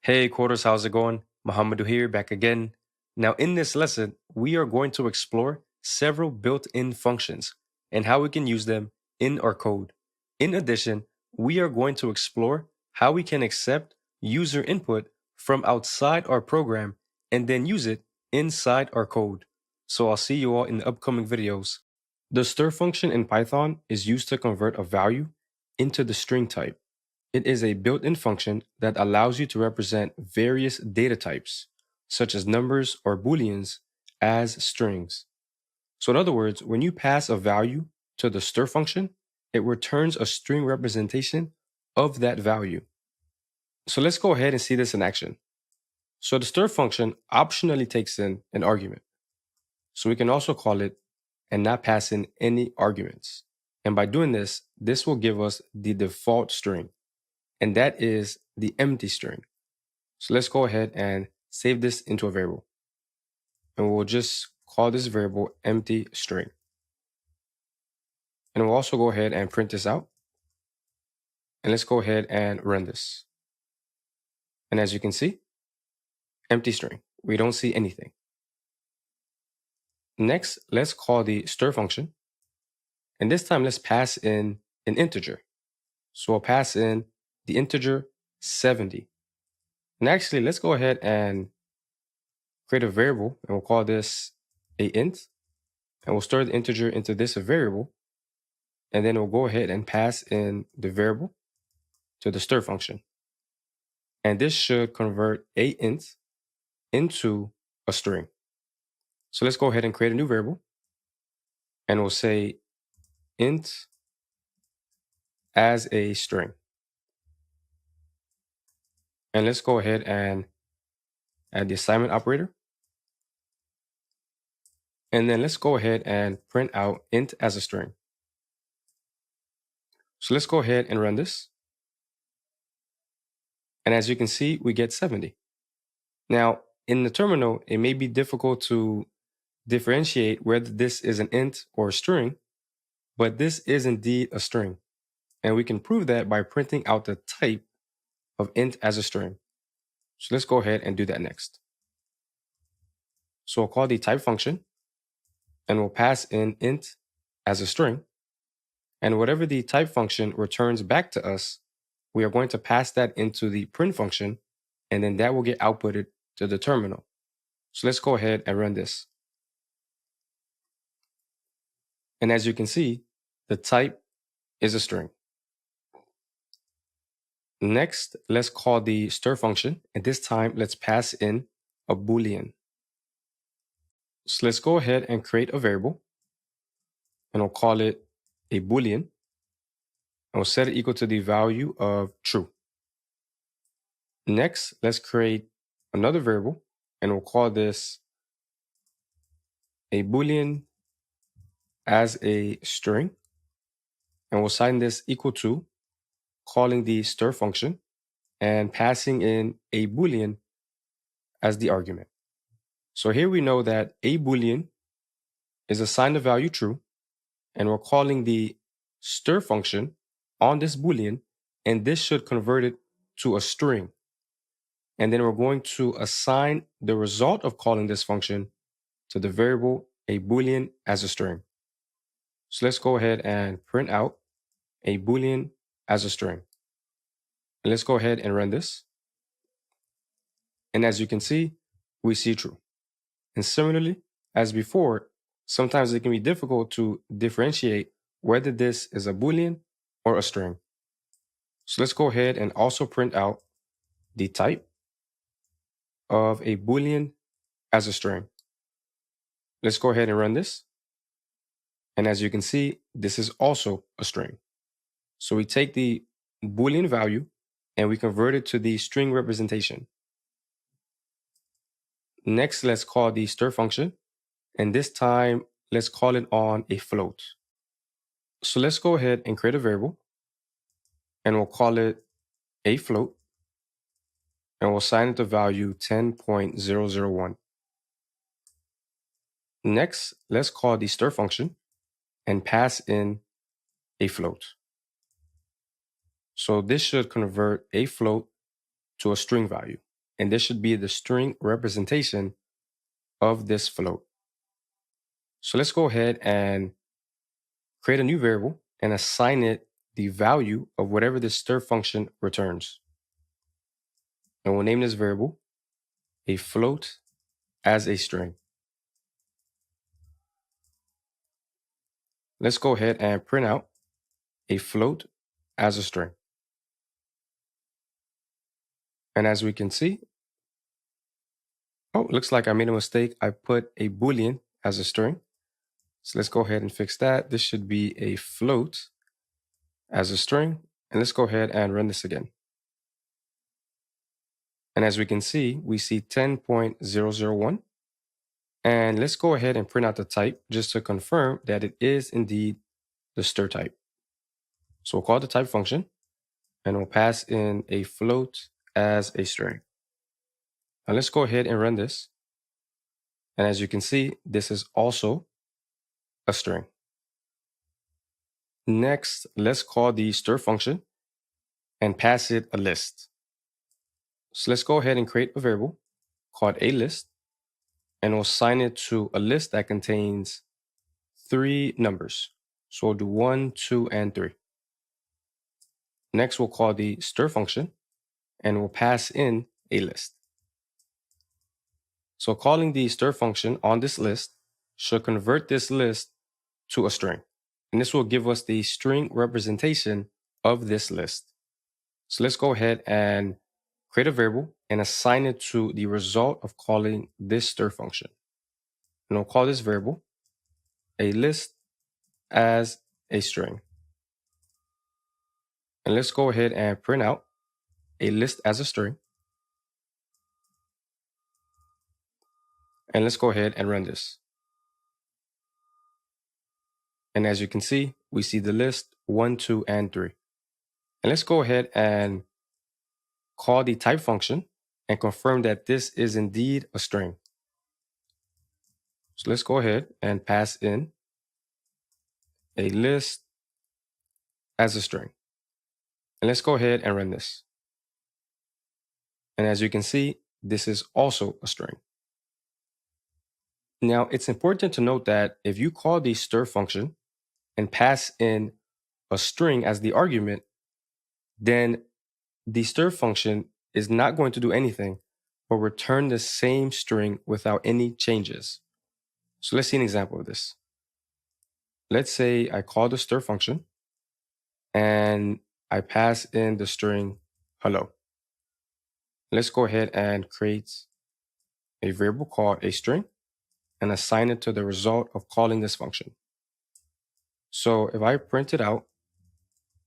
Hey quarters, how's it going? Muhammadu here, back again. Now, in this lesson, we are going to explore several built-in functions and how we can use them in our code. In addition, we are going to explore how we can accept user input from outside our program and then use it inside our code. So I'll see you all in the upcoming videos. The stir function in Python is used to convert a value into the string type. It is a built-in function that allows you to represent various data types, such as numbers or booleans, as strings. So in other words, when you pass a value to the stir function, it returns a string representation of that value. So let's go ahead and see this in action. So the stir function optionally takes in an argument. So we can also call it and not pass in any arguments. And by doing this, this will give us the default string, and that is the empty string. So let's go ahead and save this into a variable. And we'll just call this variable empty string. And we'll also go ahead and print this out. And let's go ahead and run this. And as you can see, empty string. We don't see anything. Next, let's call the stir function. And this time, let's pass in an integer. So we'll pass in the integer 70. And actually, let's go ahead and create a variable, and we'll call this a int. And we'll store the integer into this variable. And then we'll go ahead and pass in the variable to the stir function. And this should convert a int into a string. So let's go ahead and create a new variable. And we'll say int as a string. And let's go ahead and add the assignment operator. And then let's go ahead and print out int as a string. So let's go ahead and run this. And as you can see, we get 70. Now, in the terminal, it may be difficult to differentiate whether this is an int or a string, but this is indeed a string. And we can prove that by printing out the type of int as a string. So let's go ahead and do that next. So we'll call the type function, and we'll pass in int as a string. And whatever the type function returns back to us, we are going to pass that into the print function, and then that will get outputted to the terminal. So let's go ahead and run this. And as you can see, the type is a string. Next, let's call the stir function, and this time let's pass in a boolean. So let's go ahead and create a variable, and we'll call it a boolean, and we'll set it equal to the value of true. Next, let's create another variable, and we'll call this a boolean as a string, and we'll assign this equal to calling the stir function and passing in a boolean as the argument. So here we know that a boolean is assigned the value true, and we're calling the stir function on this boolean, and this should convert it to a string. And then we're going to assign the result of calling this function to the variable a boolean as a string. So let's go ahead and print out a boolean as a string. And let's go ahead and run this. And as you can see, we see true. And similarly, as before, sometimes it can be difficult to differentiate whether this is a boolean or a string. So let's go ahead and also print out the type of a boolean as a string. Let's go ahead and run this. And as you can see, this is also a string. So we take the boolean value and we convert it to the string representation. Next, let's call the stir function. And this time, let's call it on a float. So let's go ahead and create a variable, and we'll call it a float, and we'll assign it the value 10.001. Next, let's call the stir function and pass in a float. So this should convert a float to a string value. and this should be the string representation of this float. So let's go ahead and create a new variable and assign it the value of whatever this stir function returns. And we'll name this variable a float as a string. Let's go ahead and print out a float as a string. And as we can see, oh, looks like I made a mistake. I put a Boolean as a string. So let's go ahead and fix that. This should be a float as a string. And let's go ahead and run this again. And as we can see, we see 10.001. And let's go ahead and print out the type just to confirm that it is indeed the stir type. So we'll call the type function and we'll pass in a float as a string. Now let's go ahead and run this. And as you can see, this is also a string. Next, let's call the stir function and pass it a list. So let's go ahead and create a variable called a list, and we'll assign it to a list that contains 3 numbers. So we'll do 1, 2, and 3. Next, we'll call the stir function and we'll pass in a list. So calling the stir function on this list should convert this list to a string. And this will give us the string representation of this list. So let's go ahead and create a variable and assign it to the result of calling this stir function. And we'll call this variable a list as a string. And let's go ahead and print out a list as a string. And let's go ahead and run this. And as you can see, we see the list 1, 2, and 3. And let's go ahead and call the type function and confirm that this is indeed a string. So let's go ahead and pass in a list as a string. And let's go ahead and run this. And as you can see, this is also a string. Now, it's important to note that if you call the stir function and pass in a string as the argument, then the stir function is not going to do anything but return the same string without any changes. So let's see an example of this. Let's say I call the stir function and I pass in the string hello. Let's go ahead and create a variable called a string and assign it to the result of calling this function. So if I printed out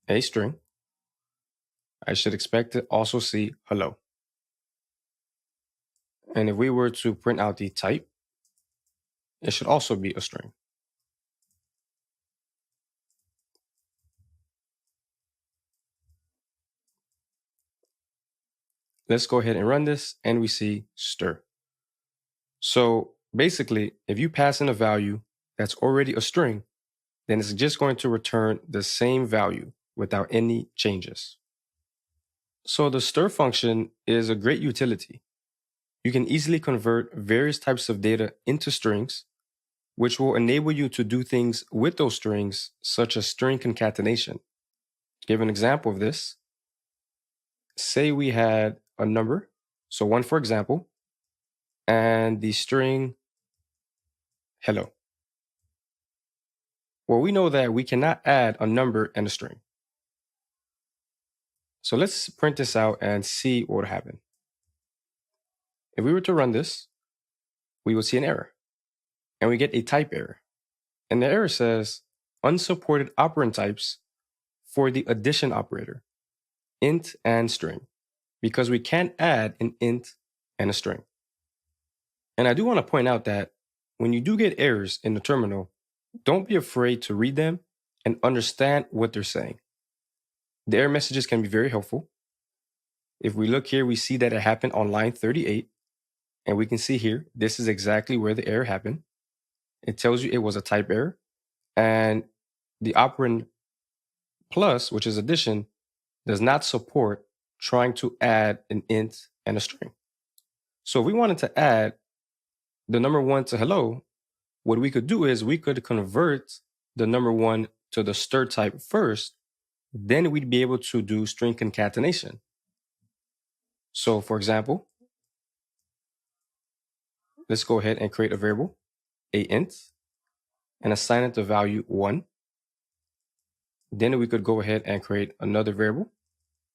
a string, I should expect to also see hello. And if we were to print out the type, it should also be a string. Let's go ahead and run this and we see stir. So basically, if you pass in a value that's already a string, then it's just going to return the same value without any changes. So the stir function is a great utility. You can easily convert various types of data into strings, which will enable you to do things with those strings, such as string concatenation. To give an example of this, say we had a number, so 1 for example, and the string hello. Well, we know that we cannot add a number and a string. So let's print this out and see what would happen. If we were to run this, we would see an error and we get a type error. And the error says unsupported operand types for the addition operator, int and string, because we can't add an int and a string. And I do want to point out that when you do get errors in the terminal, don't be afraid to read them and understand what they're saying. The error messages can be very helpful. If we look here, we see that it happened on line 38. And we can see here, this is exactly where the error happened. It tells you it was a type error. And the operand plus, which is addition, does not support trying to add an int and a string. So if we wanted to add the number 1 to hello, what we could do is we could convert the number 1 to the stir type first, then we'd be able to do string concatenation. So for example, let's go ahead and create a variable, a int, and assign it the value 1. Then we could go ahead and create another variable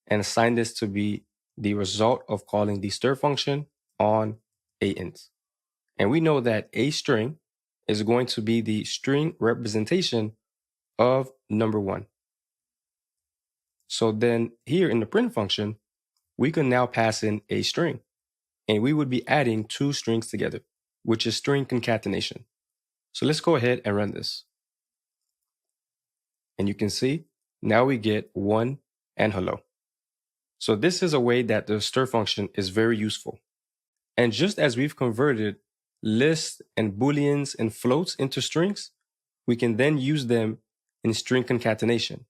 and assign this to be the result of calling the stir function on a int. And we know that a string is going to be the string representation of number 1. So then here in the print function, we can now pass in a string, and we would be adding 2 strings together, which is string concatenation. So let's go ahead and run this. And you can see now we get 1 and hello. So this is a way that the stir function is very useful. And just as we've converted lists and booleans and floats into strings, we can then use them in string concatenation.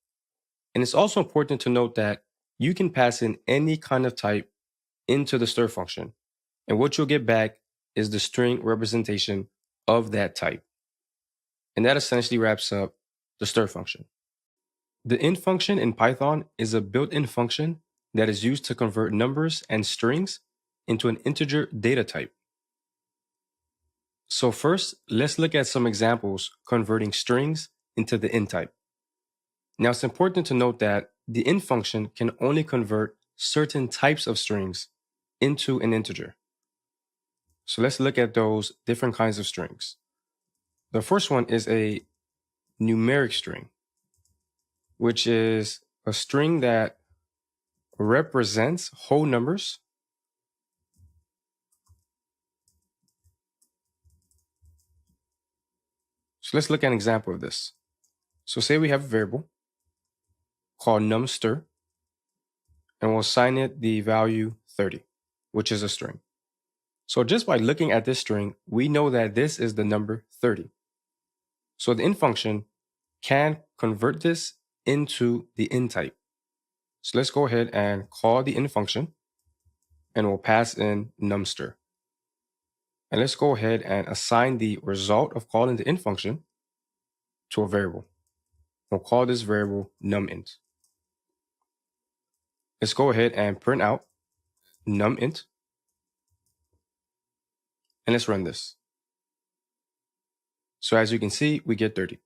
And it's also important to note that you can pass in any kind of type into the stir function. And what you'll get back is the string representation of that type. And that essentially wraps up the stir function. The int function in Python is a built-in function that is used to convert numbers and strings into an integer data type. So first, let's look at some examples converting strings into the int type. Now it's important to note that the int function can only convert certain types of strings into an integer. So let's look at those different kinds of strings. The first one is a numeric string, which is a string that represents whole numbers So let's look at an example of this. So say we have a variable called numStir, and we'll assign it the value 30, which is a string. So just by looking at this string, we know that this is the number 30. So the int function can convert this into the int type. So let's go ahead and call the int function, and we'll pass in numStir. And let's go ahead and assign the result of calling the int function to a variable. We'll call this variable numInt. Let's go ahead and print out numInt. And let's run this. So as you can see, we get 30.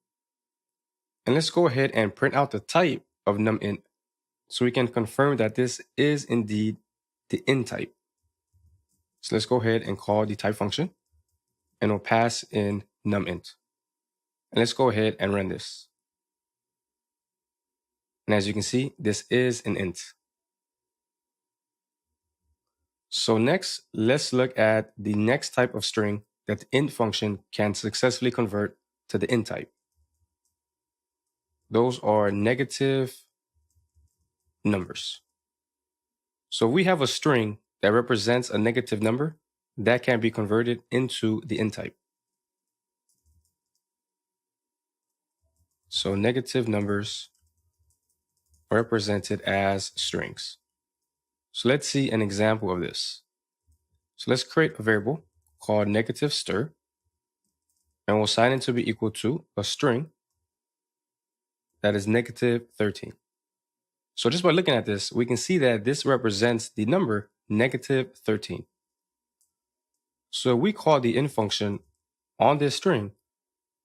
And let's go ahead and print out the type of numInt so we can confirm that this is indeed the int type. So let's go ahead and call the type function, and we'll pass in numInt. And let's go ahead and run this. And as you can see, this is an int. So next, let's look at the next type of string that the int function can successfully convert to the int type. Those are negative numbers. So we have a string that represents a negative number that can be converted into the int type. So negative numbers are represented as strings. So let's see an example of this. So let's create a variable called negative stir, and we'll assign it to be equal to a string that is negative 13. So just by looking at this, we can see that this represents the number negative 13. So we call the int function on this string,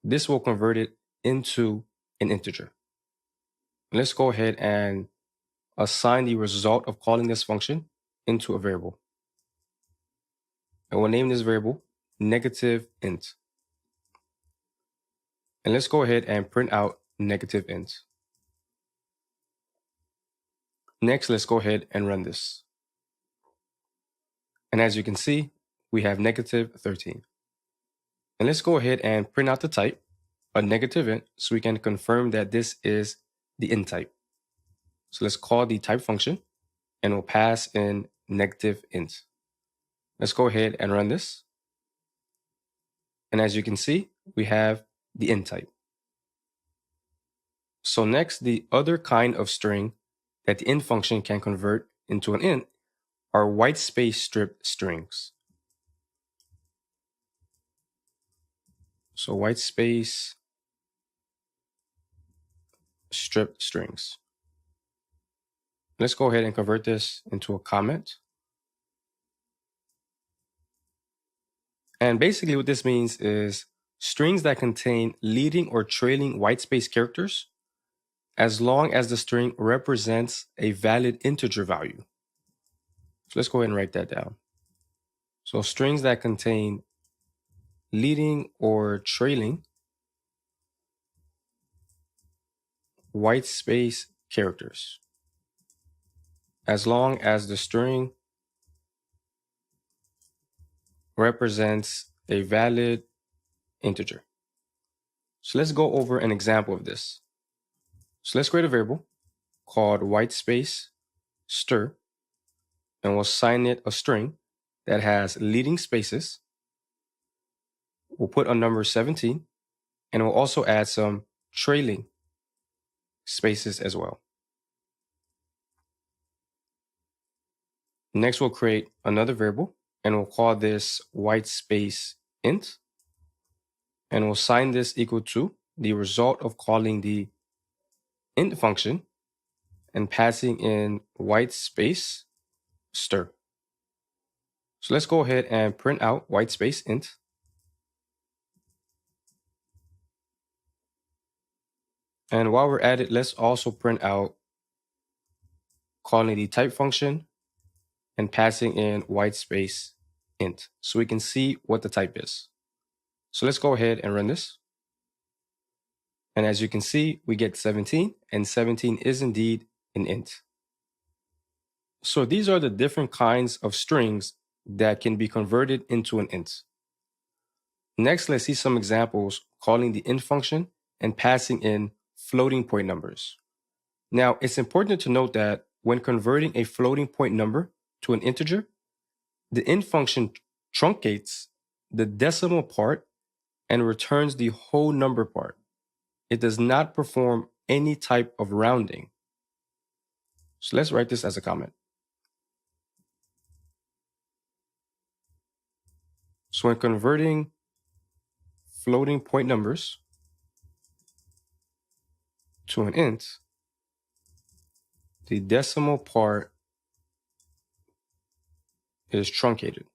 this will convert it into an integer. Let's go ahead and assign the result of calling this function into a variable. And we'll name this variable negative int. And let's go ahead and print out negative int. Next, let's go ahead and run this. And as you can see, we have negative 13. And let's go ahead and print out the type, a negative int, so we can confirm that this is the int type. So let's call the type function, and we'll pass in negative int. Let's go ahead and run this. And as you can see, we have the int type. So next, the other kind of string that the int function can convert into an int are white space stripped strings. So white space stripped strings. Let's go ahead and convert this into a comment. And basically what this means is strings that contain leading or trailing white space characters, as long as the string represents a valid integer value. So let's go ahead and write that down. So strings that contain leading or trailing white space characters, as long as the string represents a valid integer. So let's go over an example of this. So let's create a variable called white space stir, and we'll assign it a string that has leading spaces. We'll put a number 17, and we'll also add some trailing spaces as well. Next, we'll create another variable, and we'll call this white space int, and we'll assign this equal to the result of calling the int function and passing in white space stir. So let's go ahead and print out white space int. And while we're at it, let's also print out calling the type function and passing in white space int so we can see what the type is. So let's go ahead and run this. And as you can see, we get 17, and 17 is indeed an int. So these are the different kinds of strings that can be converted into an int. Next, let's see some examples calling the int function and passing in floating point numbers. Now, it's important to note that when converting a floating point number to an integer, the int function truncates the decimal part and returns the whole number part. It does not perform any type of rounding. So let's write this as a comment. So when converting floating point numbers to an int, the decimal part is truncated.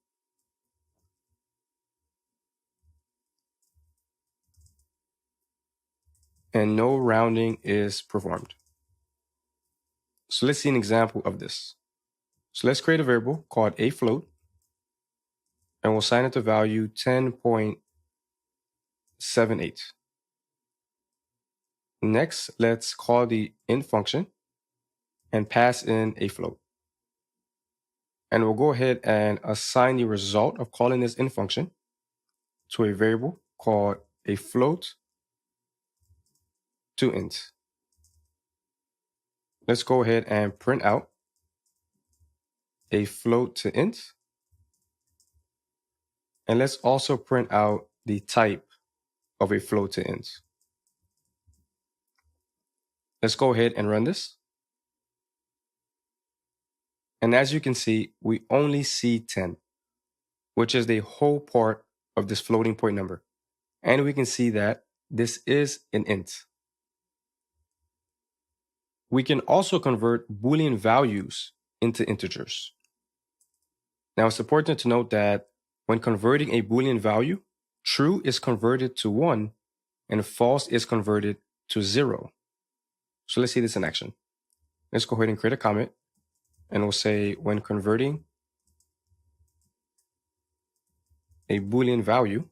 And no rounding is performed. So let's see an example of this. So let's create a variable called a float, and we'll assign it the value 10.78. Next, let's call the int function and pass in a float. And we'll go ahead and assign the result of calling this int function to a variable called a float to int. Let's go ahead and print out a float to int. And let's also print out the type of a float to int. Let's go ahead and run this. And as you can see, we only see 10, which is the whole part of this floating point number. And we can see that this is an int. We can also convert Boolean values into integers. Now, it's important to note that when converting a Boolean value, true is converted to 1 and false is converted to 0. So let's see this in action. Let's go ahead and create a comment, and we'll say when converting a Boolean value,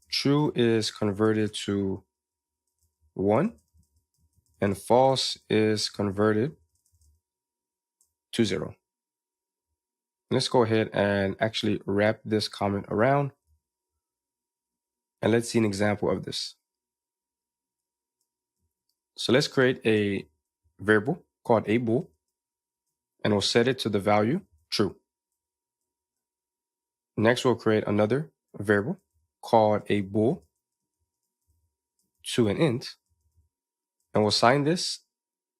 true is converted to 1 and false is converted to 0. Let's go ahead and actually wrap this comment around, and let's see an example of this. So let's create a variable called a bool, and we'll set it to the value true. Next, we'll create another variable called a bool to an int, and we'll assign this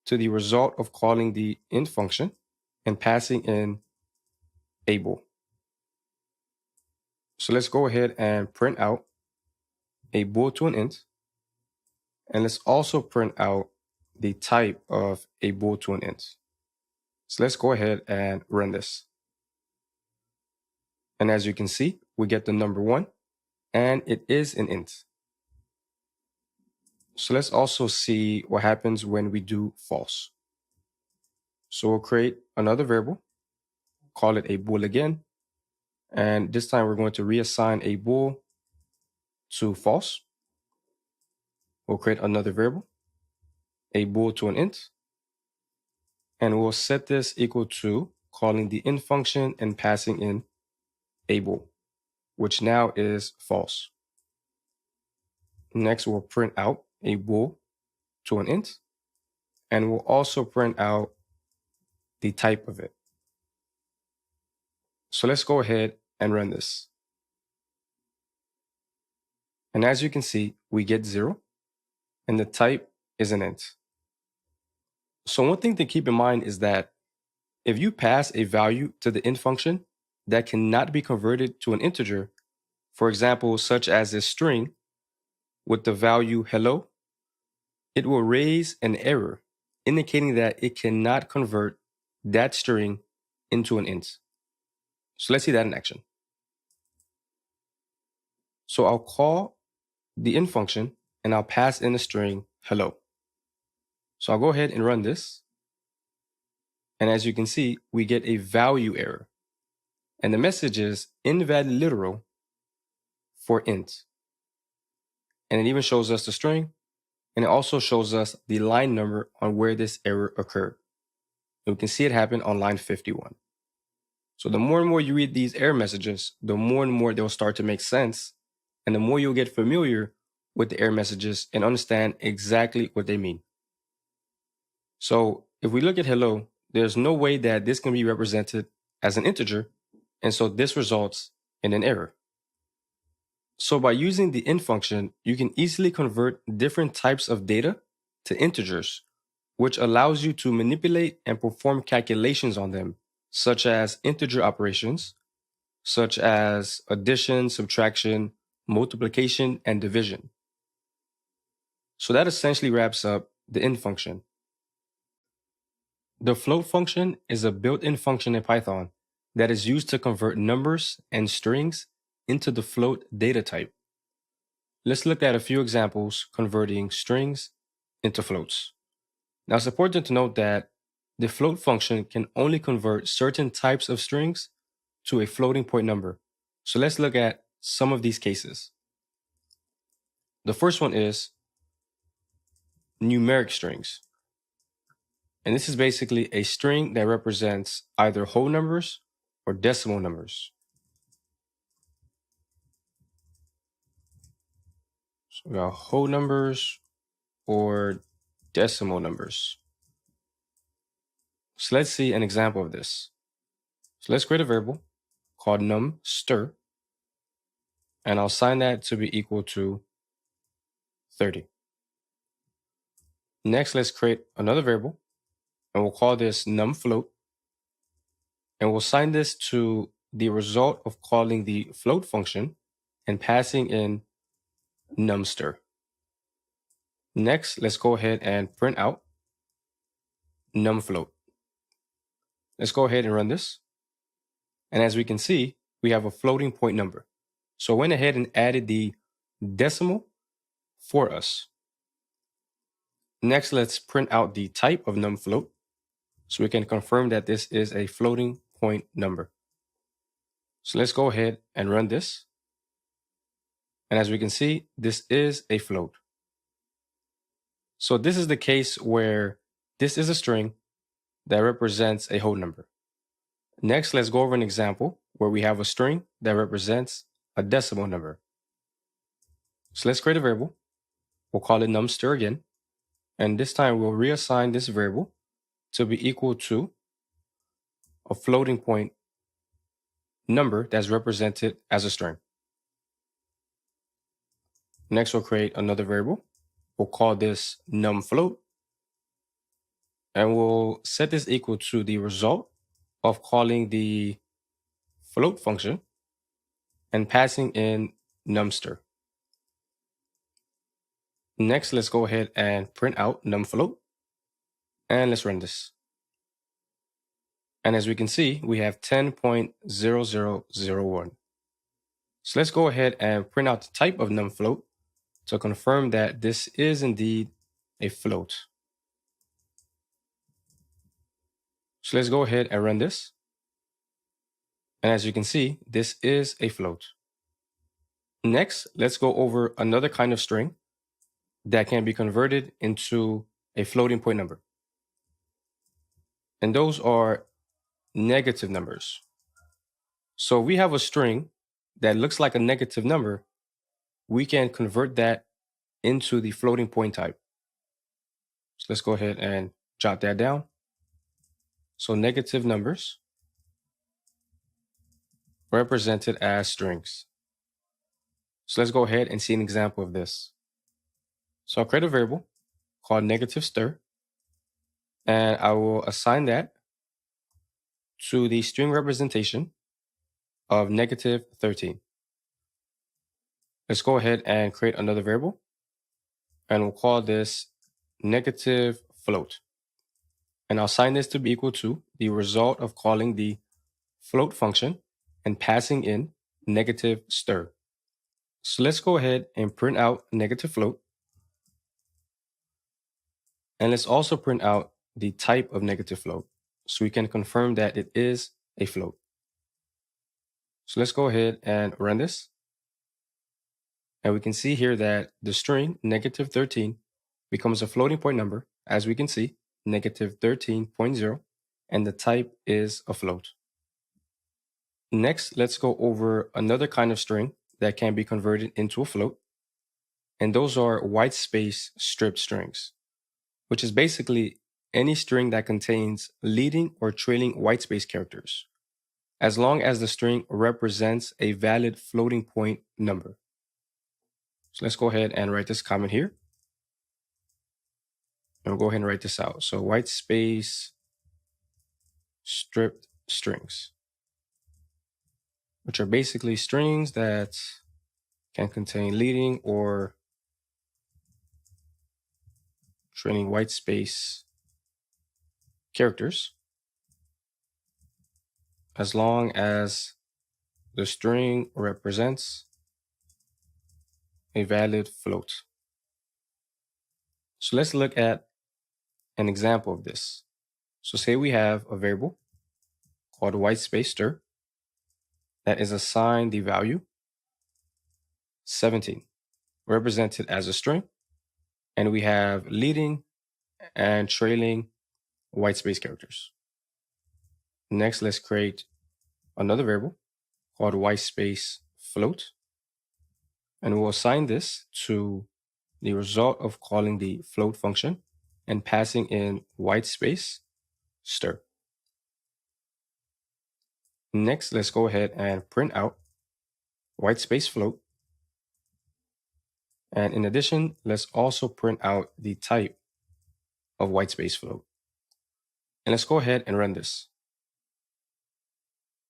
to the result of calling the int function and passing in a bool. So let's go ahead and print out a bool to an int. And let's also print out the type of a bool to an int. So let's go ahead and run this. And as you can see, we get the number 1, and it is an int. So let's also see what happens when we do false. So we'll create another variable, call it a bool again. And this time we're going to reassign a bool to false. We'll create another variable, a bool to an int. And we'll set this equal to calling the int function and passing in a bool, which now is false. Next, we'll print out a bool to an int. And we'll also print out the type of it. So let's go ahead and run this. And as you can see, we get 0, and the type is an int. So one thing to keep in mind is that if you pass a value to the int function that cannot be converted to an integer, for example, such as a string with the value hello, it will raise an error indicating that it cannot convert that string into an int. So let's see that in action. So I'll call the int function and I'll pass in the string hello. So I'll go ahead and run this. And as you can see, we get a value error. And the message is invalid literal for int. And it even shows us the string, and it also shows us the line number on where this error occurred. And we can see it happen on line 51. So the more and more you read these error messages, the more and more they'll start to make sense, and the more you'll get familiar with the error messages and understand exactly what they mean. So if we look at hello, there's no way that this can be represented as an integer, and so this results in an error. So by using the int function, you can easily convert different types of data to integers, which allows you to manipulate and perform calculations on them, such as integer operations, such as addition, subtraction, multiplication, and division. So that essentially wraps up the int function. The float function is a built-in function in Python that is used to convert numbers and strings into the float data type. Let's look at a few examples converting strings into floats. Now, it's important to note that the float function can only convert certain types of strings to a floating point number. So let's look at some of these cases. The first one is numeric strings. And this is basically a string that represents either whole numbers or decimal numbers. So we got whole numbers or decimal numbers. So let's see an example of this. So let's create a variable called num_stir, and I'll assign that to be equal to 30. Next, let's create another variable, and we'll call this numFloat, and we'll assign this to the result of calling the float function and passing in num_stir. Next, let's go ahead and print out numFloat. Let's go ahead and run this. And as we can see, we have a floating point number. So I went ahead and added the decimal for us. Next, let's print out the type of numFloat so we can confirm that this is a floating point number. So let's go ahead and run this. And as we can see, this is a float. So this is the case where this is a string that represents a whole number. Next, let's go over an example where we have a string that represents a decimal number. So let's create a variable. We'll call it num_stir again. And this time we'll reassign this variable to be equal to a floating point number that's represented as a string. Next, we'll create another variable. We'll call this numFloat. And we'll set this equal to the result of calling the float function and passing in numster. Next, let's go ahead and print out numFloat, and let's run this. And as we can see, we have 10.0001. So let's go ahead and print out the type of numFloat to confirm that this is indeed a float. So let's go ahead and run this. And as you can see, this is a float. Next, let's go over another kind of string that can be converted into a floating point number. And those are negative numbers. So we have a string that looks like a negative number. We can convert that into the floating point type. So let's go ahead and jot that down. So negative numbers represented as strings. So let's go ahead and see an example of this. So I'll create a variable called negative stir, and I will assign that to the string representation of negative 13. Let's go ahead and create another variable, and we'll call this negative float. And I'll assign this to be equal to the result of calling the float function and passing in negative stir. So let's go ahead and print out negative float. And let's also print out the type of negative float so we can confirm that it is a float. So let's go ahead and run this. And we can see here that the string negative 13 becomes a floating point number, as we can see, negative 13.0, and the type is a float. Next, let's go over another kind of string that can be converted into a float. And those are white space stripped strings, which is basically any string that contains leading or trailing white space characters, as long as the string represents a valid floating point number. So let's go ahead and write this comment here. And we'll go ahead and write this out. So white space stripped strings, which are basically strings that can contain leading or trailing white space characters, as long as the string represents a valid float. So let's look at an example of this. So say we have a variable called white space stir that is assigned the value 17, represented as a string, and we have leading and trailing white space characters. Next, let's create another variable called white space float, and we'll assign this to the result of calling the float function and passing in white space stir. Next, let's go ahead and print out white space float. And in addition, let's also print out the type of white space float. And let's go ahead and run this.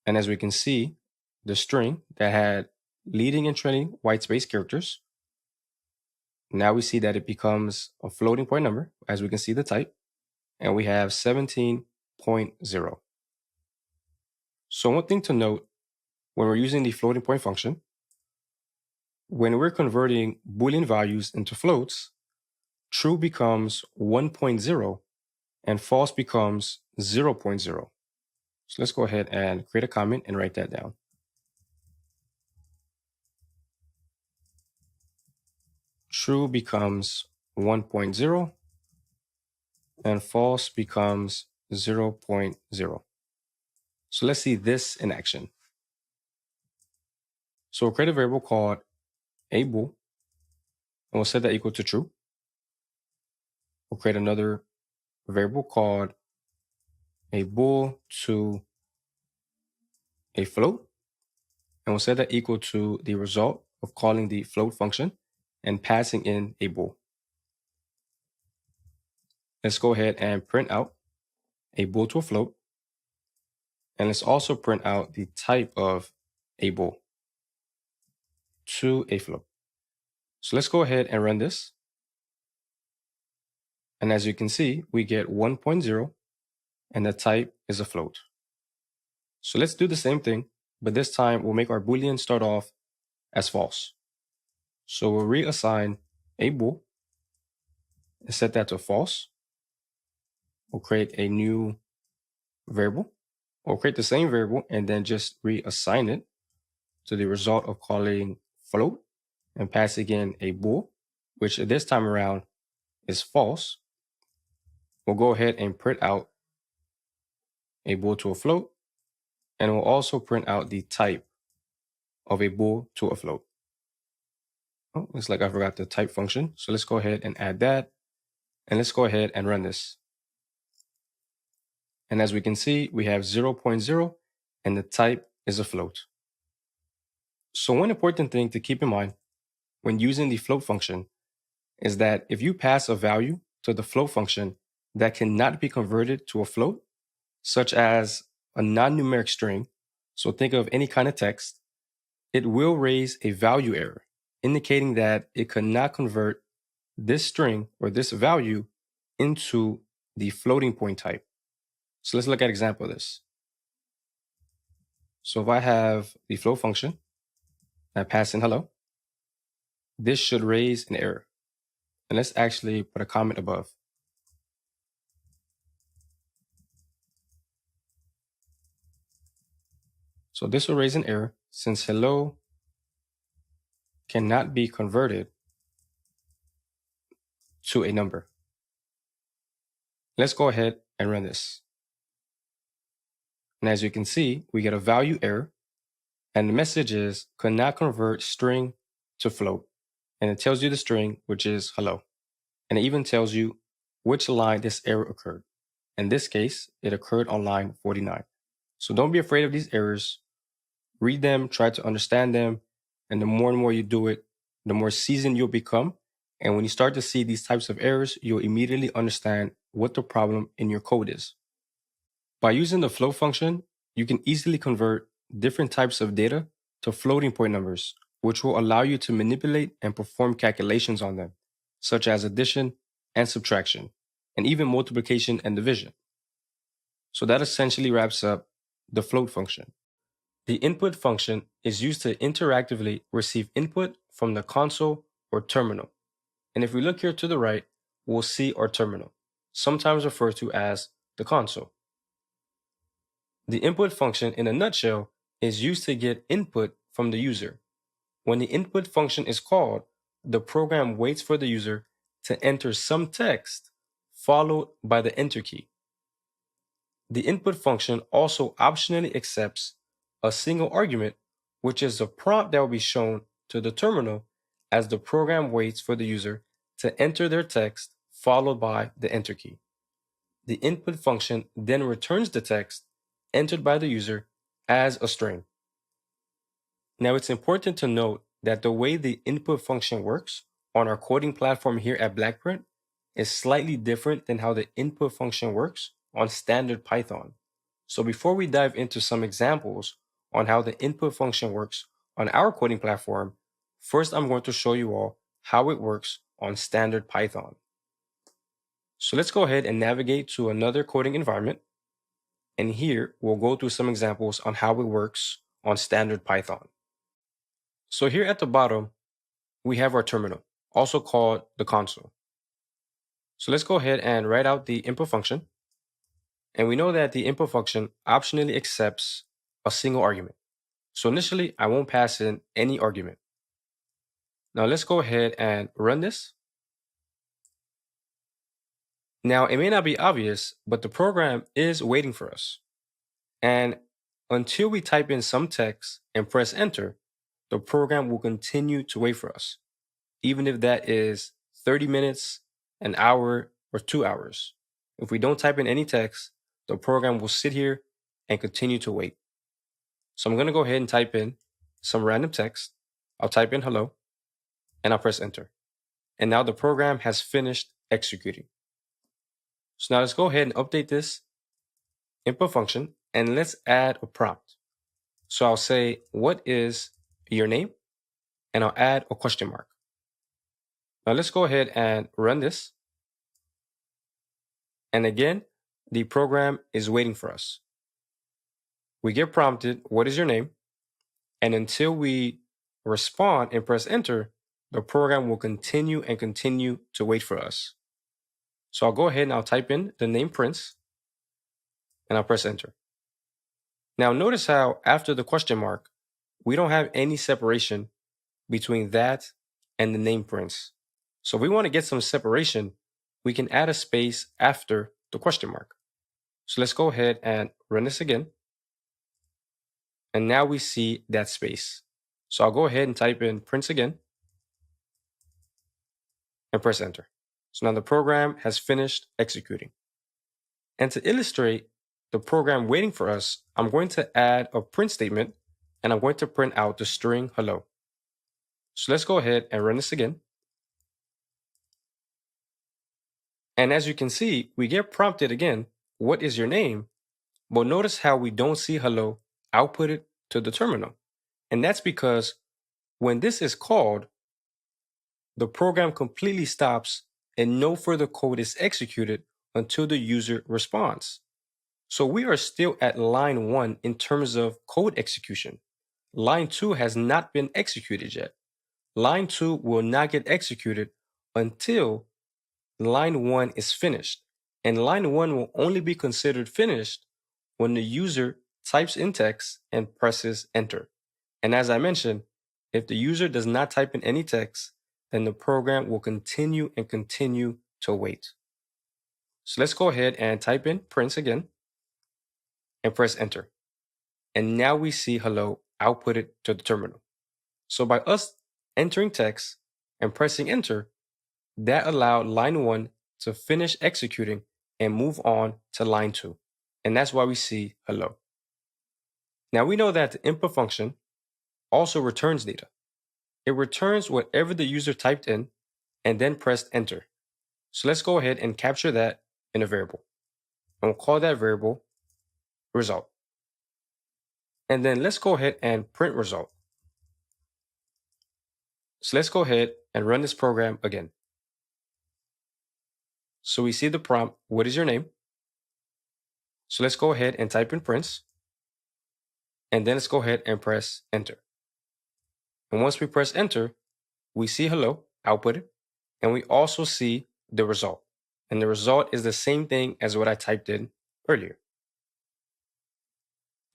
And as we can see, the string that had leading and trailing white space characters, now we see that it becomes a floating point number, as we can see the type, and we have 17.0. So one thing to note when we're using the floating point function, when we're converting Boolean values into floats, true becomes 1.0 and false becomes 0.0. So let's go ahead and create a comment and write that down. True becomes 1.0 and false becomes 0.0. So let's see this in action. So we'll create a variable called a bool, and we'll set that equal to true. We'll create another variable called a bool to a float, and we'll set that equal to the result of calling the float function and passing in a bool. Let's go ahead and print out a bool to a float, and let's also print out the type of a bool. to a float. So let's go ahead and run this. And as you can see, we get 1.0 and the type is a float. So let's do the same thing, but this time we'll make our Boolean start off as false. So we'll reassign a bool and set that to false. We'll create a new variable. We'll create the same variable and then just reassign it to the result of calling float and pass again a bool, which this time around is false. We'll go ahead and print out a bool to a float, and we'll also print out the type of a bool to a float. Oh, looks like I forgot the type function. So let's go ahead and add that. And let's go ahead and run this. And as we can see, we have 0.0 and the type is a float. So one important thing to keep in mind when using the float function is that if you pass a value to the float function that cannot be converted to a float, such as a non-numeric string, so think of any kind of text, it will raise a value error, indicating that it could not convert this string or this value into the floating point type. So let's look at an example of this. So if I have the float function, I pass in hello, this should raise an error. And let's actually put a comment above. So this will raise an error since hello cannot be converted to a number. Let's go ahead and run this. And as you can see, we get a value error and the message is could not convert string to float. And it tells you the string, which is hello. And it even tells you which line this error occurred. In this case, it occurred on line 49. So don't be afraid of these errors. Read them, try to understand them. And the more and more you do it, the more seasoned you'll become. And when you start to see these types of errors, you'll immediately understand what the problem in your code is. By using the float function, you can easily convert different types of data to floating point numbers, which will allow you to manipulate and perform calculations on them, such as addition and subtraction, and even multiplication and division. So that essentially wraps up the float function. The input function is used to interactively receive input from the console or terminal. And if we look here to the right, we'll see our terminal, sometimes referred to as the console. The input function, in a nutshell, is used to get input from the user. When the input function is called, the program waits for the user to enter some text followed by the enter key. The input function also optionally accepts a single argument, which is the prompt that will be shown to the terminal as the program waits for the user to enter their text followed by the enter key. The input function then returns the text entered by the user as a string. Now, it's important to note that the way the input function works on our coding platform here at Blackprint is slightly different than how the input function works on standard Python. So before we dive into some examples on how the input function works on our coding platform, first I'm going to show you all how it works on standard Python. So let's go ahead and navigate to another coding environment. And here we'll go through some examples on how it works on standard Python. So here at the bottom, we have our terminal, also called the console. So let's go ahead and write out the input function. And we know that the input function optionally accepts a single argument. So initially, I won't pass in any argument. Now let's go ahead and run this. Now, it may not be obvious, but the program is waiting for us. And until we type in some text and press enter, the program will continue to wait for us, even if that is 30 minutes, an hour, or 2 hours. If we don't type in any text, the program will sit here and continue to wait. So I'm going to go ahead and type in some random text. I'll type in hello, and I'll press enter. And now the program has finished executing. So now let's go ahead and update this input function, and let's add a prompt. So I'll say, what is your name? and I'll add a question mark. Now let's go ahead and run this. And again, the program is waiting for us. We get prompted, what is your name? And until we respond and press enter, the program will continue and continue to wait for us. So I'll go ahead and I'll type in the name Prince and I'll press enter. Now notice how after the question mark, we don't have any separation between that and the name Prince. So if we want to get some separation, we can add a space after the question mark. So let's go ahead and run this again. And now we see that space. So I'll go ahead and type in Prince again and press enter. So now the program has finished executing. And to illustrate the program waiting for us, I'm going to add a print statement and I'm going to print out the string hello. So let's go ahead and run this again. And as you can see, we get prompted again, what is your name? But notice how we don't see hello outputted to the terminal. And that's because when this is called, the program completely stops and no further code is executed until the user responds. So we are still at line 1 in terms of code execution. Line 2 has not been executed yet. Line 2 will not get executed until line 1 is finished. And line 1 will only be considered finished when the user types in text and presses enter. And as I mentioned, if the user does not type in any text, then the program will continue and continue to wait. So let's go ahead and type in Prince again and press enter. And now we see hello outputted to the terminal. So by us entering text and pressing enter, that allowed line 1 to finish executing and move on to line 2. And that's why we see hello. Now we know that the input function also returns data. It returns whatever the user typed in and then pressed enter. So let's go ahead and capture that in a variable. And we'll call that variable result. And then let's go ahead and print result. So let's go ahead and run this program again. So we see the prompt, what is your name? So let's go ahead and type in Prince. And then let's go ahead and press enter. And once we press enter, we see hello outputted. And we also see the result. And the result is the same thing as what I typed in earlier.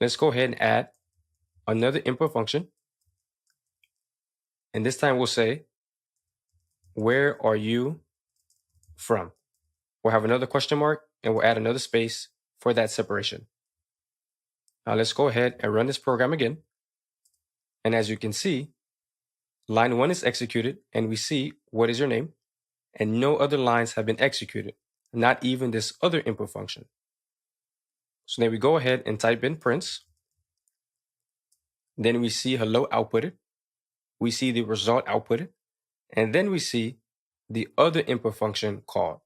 Let's go ahead and add another input function. And this time we'll say, where are you from? We'll have another question mark and we'll add another space for that separation. Now let's go ahead and run this program again. And as you can see, line 1 is executed and we see what is your name, and no other lines have been executed, not even this other input function. So then we go ahead and type in Prince. Then we see hello outputted. We see the result outputted. And then we see the other input function called.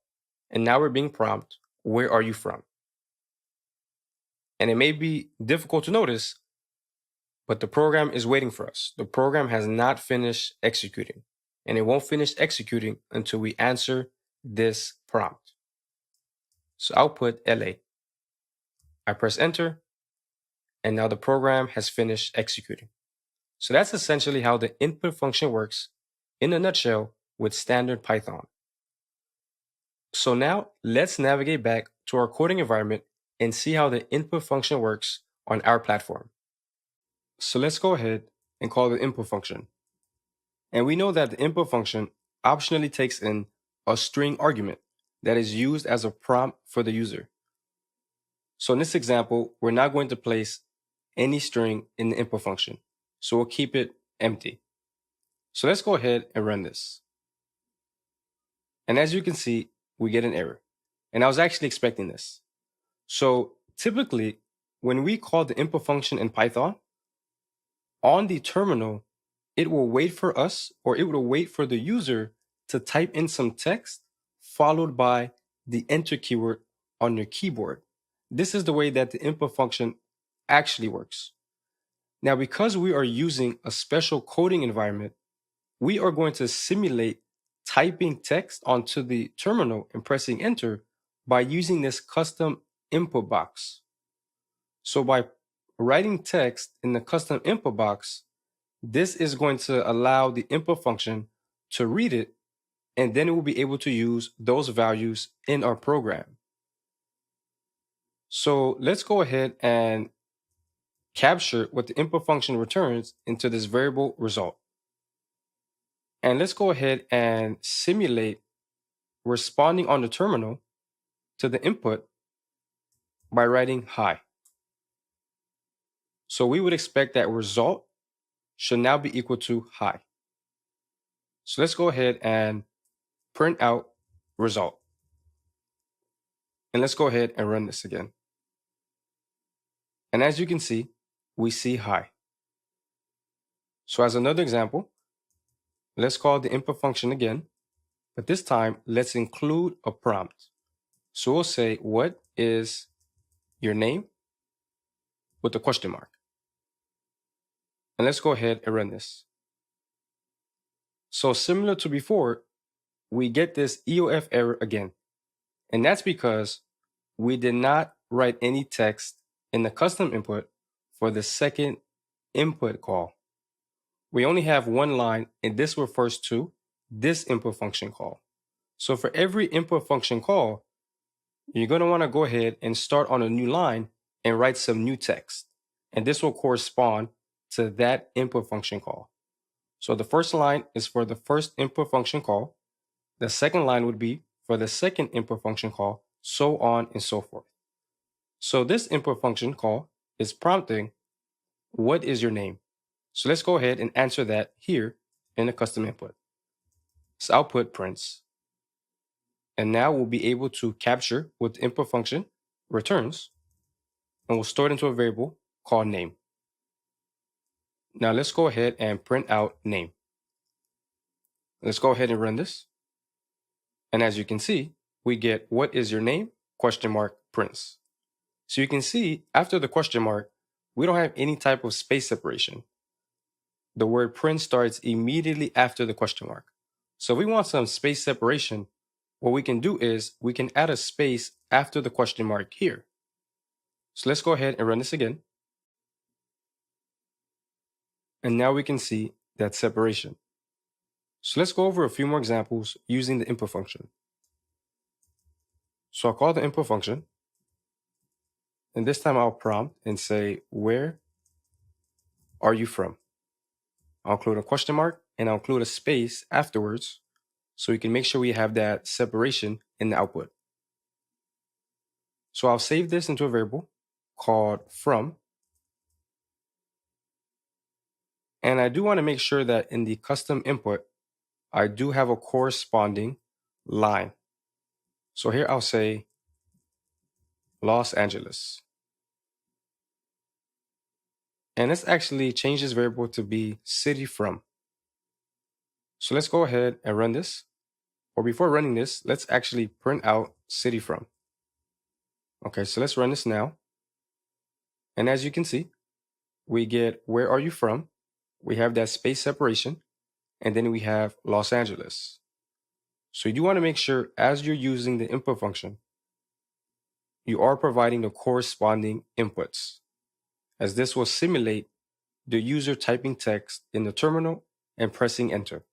And now we're being prompted, where are you from? And it may be difficult to notice, but the program is waiting for us. The program has not finished executing, and it won't finish executing until we answer this prompt. So I'll put LA. I press enter, and now the program has finished executing. So that's essentially how the input function works in a nutshell with standard Python. So now let's navigate back to our coding environment and see how the input function works on our platform. So let's go ahead and call the input function. And we know that the input function optionally takes in a string argument that is used as a prompt for the user. So in this example, we're not going to place any string in the input function. So we'll keep it empty. So let's go ahead and run this. And as you can see, we get an error. And I was actually expecting this. So typically, when we call the input function in Python, on the terminal, it will wait for us, or it will wait for the user to type in some text followed by the enter keyword on your keyboard. This is the way that the input function actually works. Now, because we are using a special coding environment, we are going to simulate typing text onto the terminal and pressing enter by using this custom input box. So by writing text in the custom input box, this is going to allow the input function to read it, and then it will be able to use those values in our program. So let's go ahead and capture what the input function returns into this variable result. And let's go ahead and simulate responding on the terminal to the input by writing hi. So we would expect that result should now be equal to hi. So let's go ahead and print out result. And let's go ahead and run this again. And as you can see, we see hi. So as another example, let's call the input function again, but this time let's include a prompt. So we'll say, what is your name with a question mark? And let's go ahead and run this. So similar to before, we get this EOF error again. And that's because we did not write any text in the custom input for the second input call. We only have one line, and this refers to this input function call. So for every input function call, you're going to want to go ahead and start on a new line and write some new text. And this will correspond to that input function call. So the first line is for the first input function call. The second line would be for the second input function call, so on and so forth. So this input function call is prompting, what is your name? So let's go ahead and answer that here in the custom input. So output prints. And now we'll be able to capture what the input function returns, and we'll store it into a variable called name. Now let's go ahead and print out name. Let's go ahead and run this. And as you can see, we get what is your name? Question mark prints. So you can see after the question mark, we don't have any type of space separation. The word print starts immediately after the question mark. So if we want some space separation, what we can do is we can add a space after the question mark here. So let's go ahead and run this again. And now we can see that separation. So let's go over a few more examples using the input function. So I'll call the input function. And this time I'll prompt and say, where are you from? I'll include a question mark and I'll include a space afterwards so we can make sure we have that separation in the output. So I'll save this into a variable called from. And I do want to make sure that in the custom input, I do have a corresponding line. So here I'll say Los Angeles. And let's actually change this variable to be city from. So let's go ahead and run this. Or before running this, let's actually print out city from. Okay, so let's run this now. And as you can see, we get where are you from? We have that space separation, and then we have Los Angeles. So you do want to make sure as you're using the input function, you are providing the corresponding inputs, as this will simulate the user typing text in the terminal and pressing enter.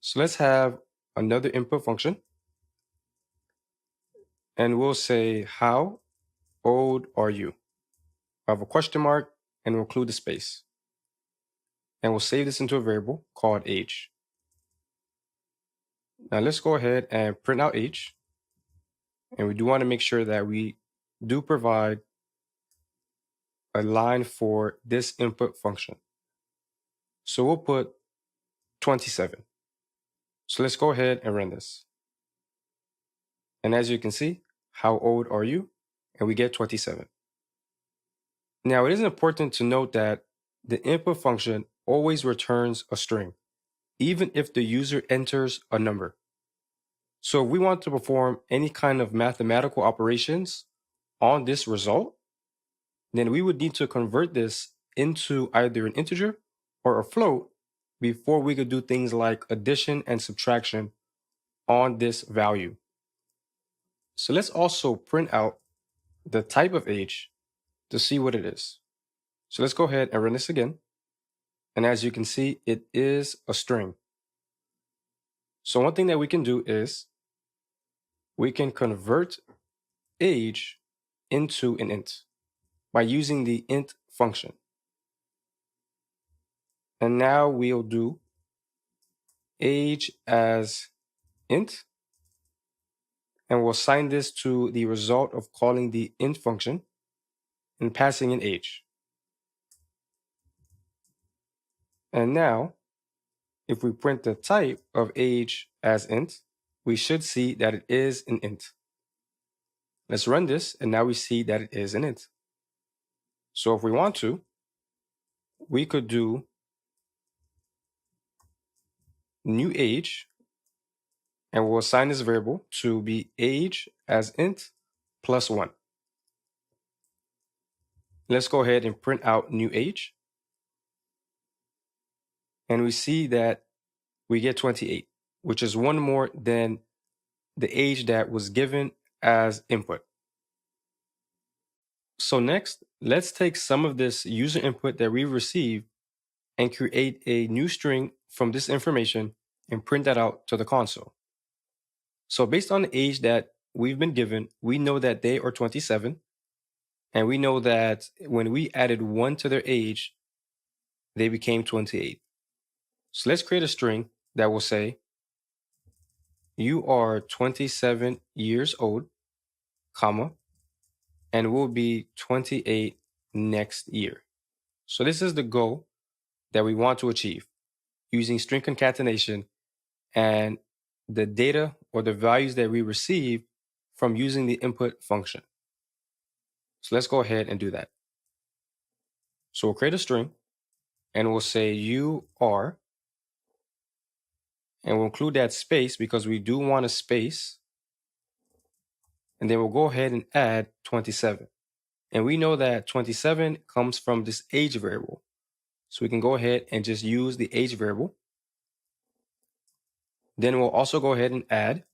So let's have another input function, and we'll say, how old are you? I have a question mark, and we'll include the space. And we'll save this into a variable called age. Now let's go ahead and print out age. And we do want to make sure that we do provide a line for this input function. So we'll put 27. So let's go ahead and run this. And as you can see, how old are you? And we get 27. Now it is important to note that the input function always returns a string, even if the user enters a number. So if we want to perform any kind of mathematical operations on this result, then we would need to convert this into either an integer or a float before we could do things like addition and subtraction on this value. So let's also print out the type of age to see what it is. So let's go ahead and run this again. And as you can see, it is a string. So one thing that we can do is we can convert age into an int by using the int function. And now we'll do age as int, and we'll assign this to the result of calling the int function and passing in age. And now, if we print the type of age as int, we should see that it is an int. Let's run this, and now we see that it is an int. So if we want to, we could do new age, and we'll assign this variable to be age as int plus 1. Let's go ahead and print out new age. And we see that we get 28, which is one more than the age that was given as input. So next, let's take some of this user input that we received and create a new string from this information and print that out to the console. So based on the age that we've been given, we know that they are 27. And we know that when we added 1 to their age, they became 28. So let's create a string that will say, you are 27 years old, comma, and will be 28 next year. So this is the goal that we want to achieve using string concatenation and the data or the values that we receive from using the input function. So let's go ahead and do that. So we'll create a string and we'll say you are, and we'll include that space because we do want a space. And then we'll go ahead and add 27. And we know that 27 comes from this age variable. So we can go ahead and just use the age variable. Then we'll also go ahead and add.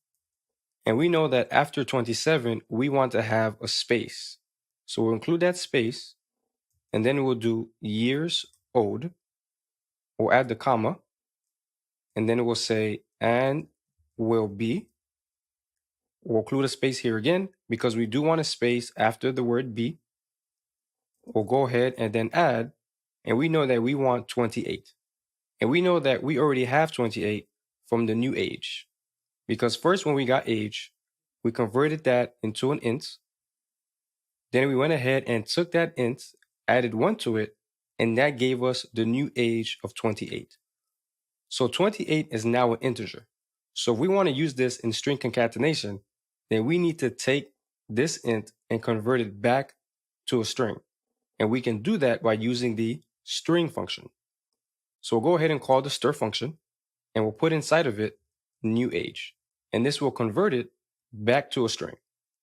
And we know that after 27, we want to have a space. So we'll include that space. And then we'll do years old. We'll add the comma. And then we'll say, and will be. We'll include a space here again because we do want a space after the word be. We'll go ahead and then add. And we know that we want 28. And we know that we already have 28 from the new age. Because first, when we got age, we converted that into an int. Then we went ahead and took that int, added 1 to it, and that gave us the new age of 28. So 28 is now an integer. So if we want to use this in string concatenation, then we need to take this int and convert it back to a string. And we can do that by using the string function. So we'll go ahead and call the stir function, and we'll put inside of it new age. And this will convert it back to a string.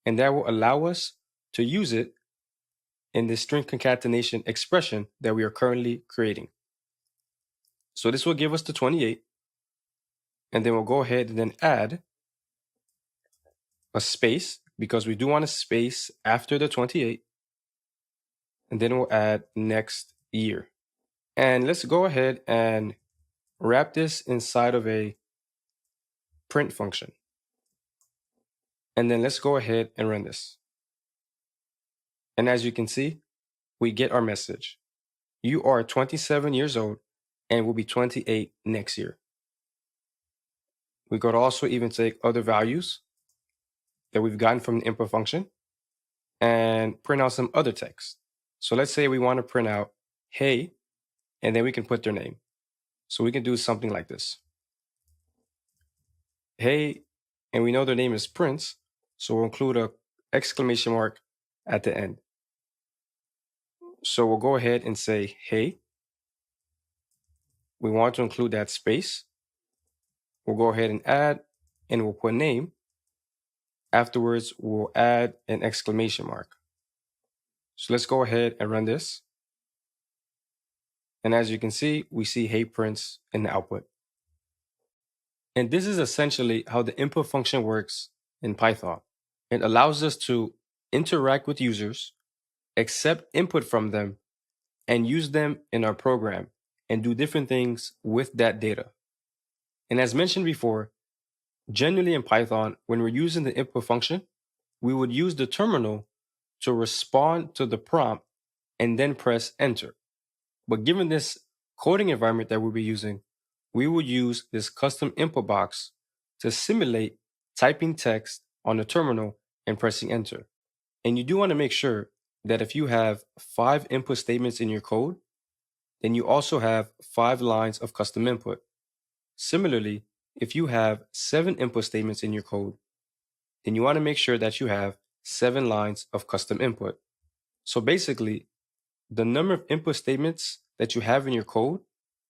And that will allow us to use it in the string concatenation expression that we are currently creating. So this will give us the 28. And then we'll go ahead and then add a space because we do want a space after the 28. And then we'll add next year. And let's go ahead and wrap this inside of a print function. And then let's go ahead and run this. And as you can see, we get our message. You are 27 years old and will be 28 next year. We could also even take other values that we've gotten from the input function and print out some other text. So let's say we want to print out, hey, and then we can put their name. So we can do something like this. Hey, and we know their name is Prince, so we'll include a exclamation mark at the end. So we'll go ahead and say, hey. We want to include that space. We'll go ahead and add, and we'll put name. Afterwards, we'll add an exclamation mark. So let's go ahead and run this. And as you can see, we see hey prints in the output. And this is essentially how the input function works in Python. It allows us to interact with users, accept input from them, and use them in our program and do different things with that data. And as mentioned before, generally in Python, when we're using the input function, we would use the terminal to respond to the prompt and then press enter. But given this coding environment that we'll be using, we would use this custom input box to simulate typing text on the terminal and pressing enter. And you do want to make sure that if you have 5 input statements in your code, then you also have 5 lines of custom input. Similarly, if you have 7 input statements in your code, then you want to make sure that you have 7 lines of custom input. So basically, the number of input statements that you have in your code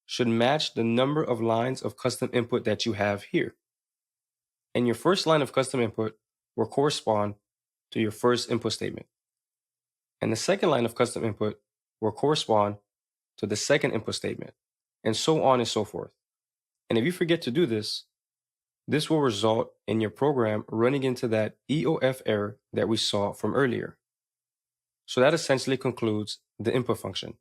should match the number of lines of custom input that you have here. And your first line of custom input will correspond to your first input statement. And the second line of custom input will correspond to the second input statement, and so on and so forth. And if you forget to do this, this will result in your program running into that EOF error that we saw from earlier. So that essentially concludes the input function.